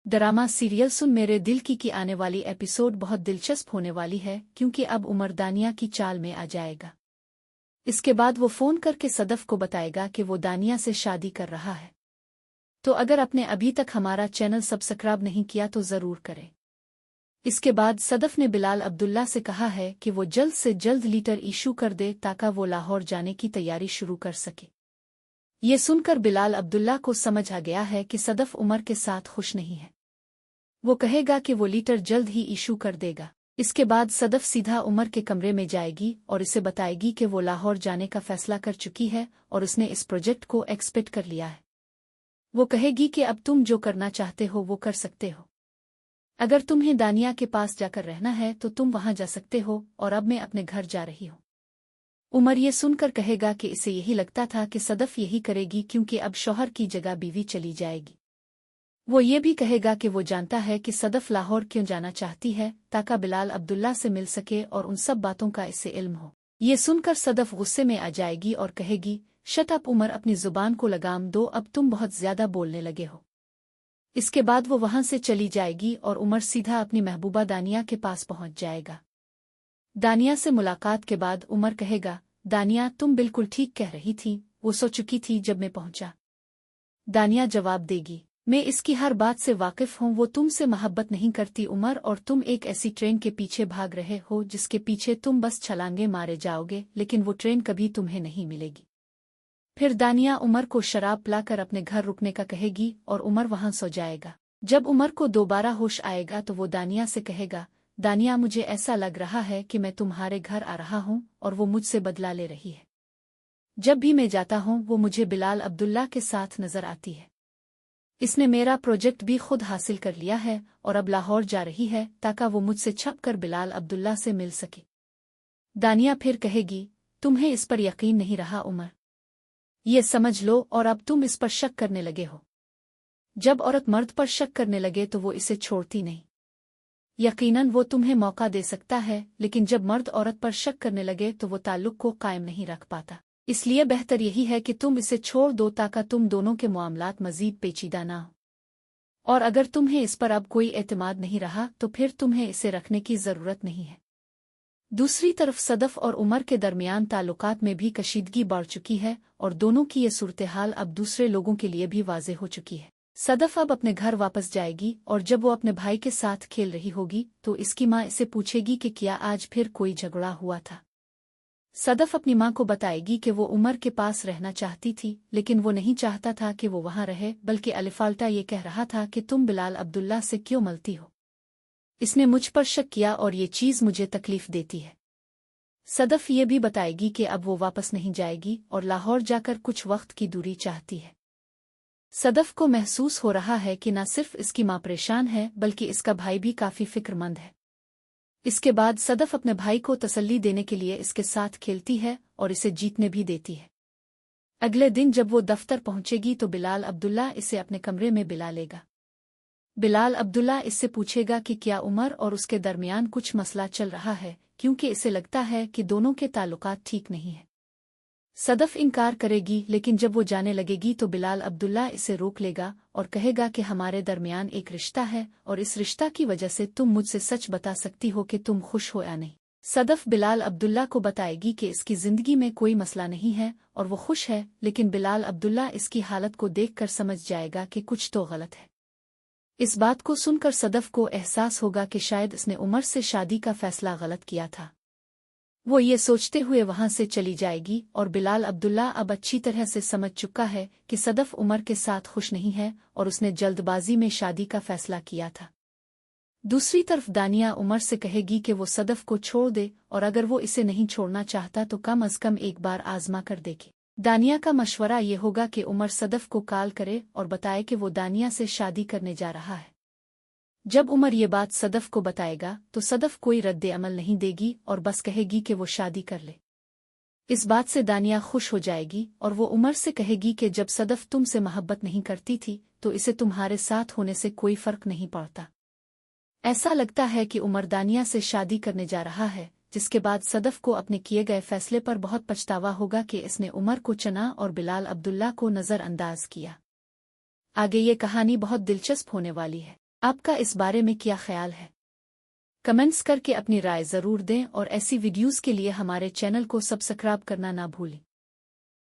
Drama serial सुन मेरे दिल की आने वाली एपिसोड बहुत दिलचस्प होने वाली है क्योंकि अब उमर दानिया की चाल में आ जाएगा। इसके बाद वो फोन करके सदफ को बताएगा कि वो दानिया से शादी कर रहा है। तो अगर आपने अभी तक हमारा चैनल सब्सक्राइब नहीं किया तो ज़रूर करें। इसके बाद सदफ ने बिलाल अब्दुल्ला से कहा है कि वो जल्द से जल्द लीटर इशू कर दे ताकि वो लाहौर जाने की तैयारी शुरू कर सके। ये सुनकर बिलाल अब्दुल्ला को समझ आ गया है कि सदफ उमर के साथ खुश नहीं है। वो कहेगा कि वो लीटर जल्द ही इशू कर देगा। इसके बाद सदफ सीधा उमर के कमरे में जाएगी और इसे बताएगी कि वो लाहौर जाने का फैसला कर चुकी है और उसने इस प्रोजेक्ट को एक्सपेक्ट कर लिया है। वो कहेगी कि अब तुम जो करना चाहते हो वो कर सकते हो। अगर तुम्हें दानिया के पास जाकर रहना है तो तुम वहां जा सकते हो और अब मैं अपने घर जा रही हूं। उमर ये सुनकर कहेगा कि इसे यही लगता था कि सदफ यही करेगी क्योंकि अब शौहर की जगह बीवी चली जाएगी। वो ये भी कहेगा कि वो जानता है कि सदफ लाहौर क्यों जाना चाहती है ताकि बिलाल अब्दुल्ला से मिल सके और उन सब बातों का इसे इल्म हो। ये सुनकर सदफ गुस्से में आ जाएगी और कहेगी, शट अप उमर, अपनी जुबान को लगाम दो, अब तुम बहुत ज्यादा बोलने लगे हो। इसके बाद वो वहां से चली जाएगी और उमर सीधा अपनी महबूबा दानिया के पास पहुंच जाएगा। दानिया से मुलाकात के बाद उमर कहेगा, दानिया तुम बिल्कुल ठीक कह रही थी, वो सो चुकी थी जब मैं पहुंचा। दानिया जवाब देगी, मैं इसकी हर बात से वाकिफ हूं, वो तुमसे मोहब्बत नहीं करती उमर, और तुम एक ऐसी ट्रेन के पीछे भाग रहे हो जिसके पीछे तुम बस छलांगे मारे जाओगे, लेकिन वो ट्रेन कभी तुम्हें नहीं मिलेगी। फिर दानिया उमर को शराब पिलाकर अपने घर रुकने का कहेगी और उमर वहां सो जाएगा। जब उमर को दोबारा होश आएगा तो वो दानिया से कहेगा, दानिया मुझे ऐसा लग रहा है कि मैं तुम्हारे घर आ रहा हूं और वो मुझसे बदला ले रही है। जब भी मैं जाता हूं वो मुझे बिलाल अब्दुल्ला के साथ नजर आती है। इसने मेरा प्रोजेक्ट भी खुद हासिल कर लिया है और अब लाहौर जा रही है ताकि वो मुझसे छप कर बिलाल अब्दुल्ला से मिल सके। दानिया फिर कहेगी, तुम्हें इस पर यकीन नहीं रहा उमर, ये समझ लो, और अब तुम इस पर शक करने लगे हो। जब औरत मर्द पर शक करने लगे तो वो इसे छोड़ती नहीं। यकीनन वो तुम्हें मौका दे सकता है, लेकिन जब मर्द औरत पर शक करने लगे तो वो ताल्लुक को कायम नहीं रख पाता। इसलिए बेहतर यही है कि तुम इसे छोड़ दो ताकि तुम दोनों के मामलात मजीद पेचीदा ना हो। और अगर तुम्हें इस पर अब कोई एतमाद नहीं रहा तो फिर तुम्हें इसे रखने की जरूरत नहीं है। दूसरी तरफ सदफ और उमर के दरमियान ताल्लुकात में भी कशीदगी बढ़ चुकी है और दोनों की ये सूरत-ए-हाल अब दूसरे लोगों के लिए भी वाज़ेह हो चुकी है। सदफ अब अपने घर वापस जाएगी और जब वो अपने भाई के साथ खेल रही होगी तो इसकी माँ इसे पूछेगी कि क्या आज फिर कोई झगड़ा हुआ था। सदफ अपनी माँ को बताएगी कि वो उमर के पास रहना चाहती थी, लेकिन वो नहीं चाहता था कि वो वहां रहे, बल्कि अलिफाल्टा ये कह रहा था कि तुम बिलाल अब्दुल्ला से क्यों मिलती हो, इसने मुझ पर शक किया और ये चीज़ मुझे तकलीफ देती है। सदफ ये भी बताएगी कि अब वो वापस नहीं जाएगी और लाहौर जाकर कुछ वक्त की दूरी चाहती है। सदफ को महसूस हो रहा है कि न सिर्फ इसकी माँ परेशान है बल्कि इसका भाई भी काफी फिक्रमंद है। इसके बाद सदफ अपने भाई को तसल्ली देने के लिए इसके साथ खेलती है और इसे जीतने भी देती है। अगले दिन जब वो दफ्तर पहुंचेगी तो बिलाल अब्दुल्ला इसे अपने कमरे में बुला लेगा। बिलाल अब्दुल्ला इससे पूछेगा कि क्या उमर और उसके दरमियान कुछ मसला चल रहा है, क्योंकि इसे लगता है कि दोनों के ताल्लुकात ठीक नहीं है। सदफ इनकार करेगी, लेकिन जब वो जाने लगेगी तो बिलाल अब्दुल्ला इसे रोक लेगा और कहेगा कि हमारे दरमियान एक रिश्ता है और इस रिश्ता की वजह से तुम मुझसे सच बता सकती हो कि तुम खुश हो या नहीं। सदफ बिलाल अब्दुल्ला को बताएगी कि इसकी जिंदगी में कोई मसला नहीं है और वो खुश है, लेकिन बिलाल अब्दुल्ला इसकी हालत को देखकर समझ जाएगा कि कुछ तो गलत है। इस बात को सुनकर सदफ को एहसास होगा कि शायद इसने उमर से शादी का फैसला गलत किया था। वो ये सोचते हुए वहां से चली जाएगी और बिलाल अब्दुल्ला अब अच्छी तरह से समझ चुका है कि सदफ उमर के साथ खुश नहीं है और उसने जल्दबाजी में शादी का फैसला किया था। दूसरी तरफ दानिया उमर से कहेगी कि वो सदफ को छोड़ दे और अगर वो इसे नहीं छोड़ना चाहता तो कम अज कम एक बार आजमा कर देखे। दानिया का मशवरा ये होगा कि उमर सदफ को कॉल करे और बताए कि वो दानिया से शादी करने जा रहा है। जब उमर ये बात सदफ को बताएगा तो सदफ कोई रद्द अमल नहीं देगी और बस कहेगी कि वो शादी कर ले। इस बात से दानिया खुश हो जाएगी और वो उमर से कहेगी कि जब सदफ तुमसे मोहब्बत नहीं करती थी तो इसे तुम्हारे साथ होने से कोई फर्क नहीं पड़ता। ऐसा लगता है कि उमर दानिया से शादी करने जा रहा है, जिसके बाद सदफ को अपने किए गए फैसले पर बहुत पछतावा होगा कि इसने उमर को चुना और बिलाल अब्दुल्ला को नजरअंदाज किया। आगे ये कहानी बहुत दिलचस्प होने वाली है। आपका इस बारे में क्या ख्याल है? कमेंट्स करके अपनी राय ज़रूर दें और ऐसी वीडियोज़ के लिए हमारे चैनल को सब्सक्राइब करना ना भूलें।